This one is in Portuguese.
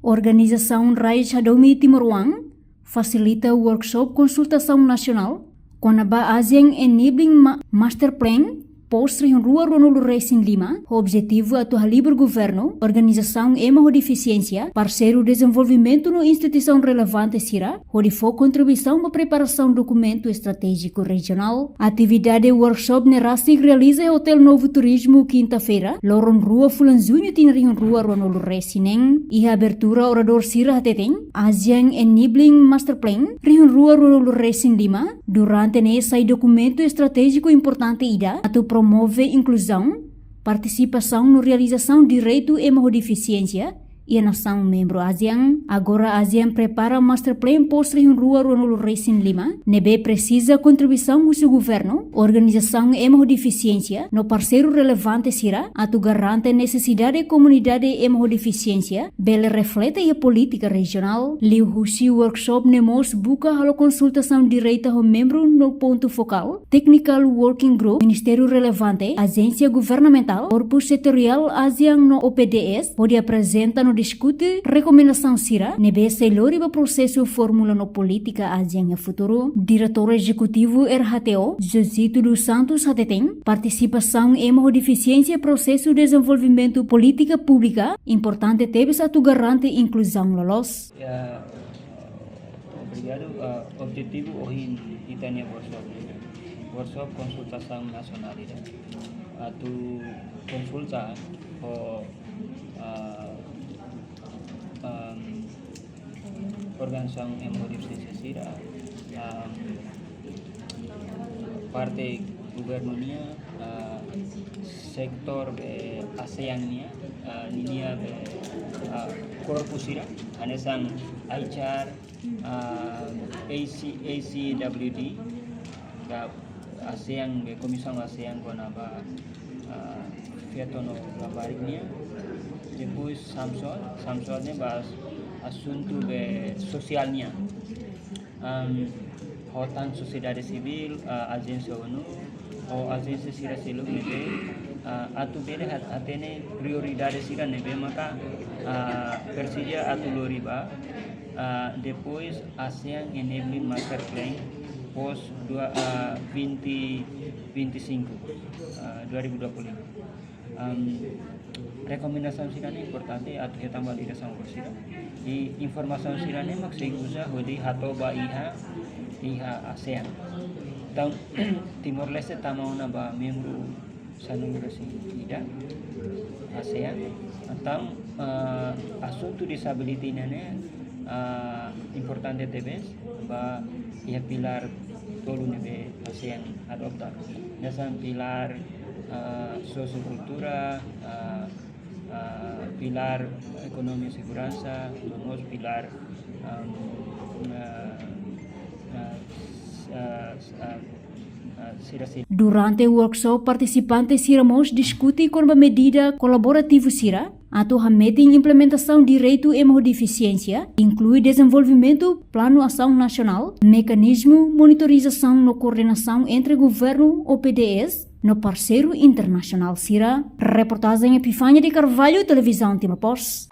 Organização Raiz Hadomi Timor-Wang facilita workshop consultação nacional com a ASEAN Enabling Master Plan post-Rua Ronaldo Racing Lima, o objetivo é atuar livre governo, organização ema deficiência, parceiro desenvolvimento no instituição relevante CIRA, onde for contribuição para preparação do documento estratégico regional. Atividade workshop na RASIG realiza em Hotel Novo Turismo quinta-feira, Loron Rua Fulanzunho Tinarion Rua Ronaldo Racing e a abertura orador CIRA Hateteng, ASEAN Enabling Master Plan, Rion Rua Ronaldo Racing Lima, durante nesse documento estratégico importante IDA, promove inclusão, participação na realização de direito e deficiência e a nação membro ASEAN. Agora a ASEAN prepara Master Plan post-Rua Ronaldo Racing Lima. Nebe precisa contribuição do seu governo, organização e deficiência, no parceiro relevante CIRA, atu garante necessidade da comunidade e deficiência, bele reflete a política regional. Liu Huxi Workshop nemos busca a consultação de direito ao membro no ponto focal, Technical Working Group, Ministério relevante, agência governamental, corpo setorial ASEAN no OPDS, onde apresenta no discute recomendação CIRA, nebe selori o processo fórmula no política ASEAN futuro. Diretor executivo RHTO, Josito dos Santos Hateteng, participação em deficiência processo de desenvolvimento política pública, importante teve a tu garante inclusão lolos. Obrigado. Objetivo hoje itanya workshop konsultação nasional ida. Atu konsulta organização deficiência CIRA, parte governonya, sektor ASEAN-nya, linia korpus CIRA, anesang HR, ACWD, ASEAN, Komissão ASEAN konaba Vietono labariknya, depois Samsonnya bahas assunto sosialnya, hotan sociedade civil, agência ONU, ou agência CIRA selo nebe, atu bede atene prioridade CIRA nebe maka persija atu loriba, depois ASEAN Enabling Master Plan pos 2025. Rekomendasi CIRA ini importante atau kita validação por CIRA e informação CIRA ini maksud usa hodi hatoba iha ASEAN. Então Timor Leste tamau na ba membro sa número 5 ida ASEAN. Então assunto disability nane importante tebes ba ia pilar tolu nebe ASEAN adoptar. Nasa pilar sociocultura, pilar economia e segurança, vamos pilar Durante o workshop, participantes iremos discutir com a medida colaborativa CIRA, atau meeting implementação de direito e deficiência, inclui desenvolvimento plano ação nacional, mecanismo monitorização no coordenação entre governo OPDS, no parceiro internacional CIRA. Reportagem Epifânia de Carvalho, Televisão Timor-Post.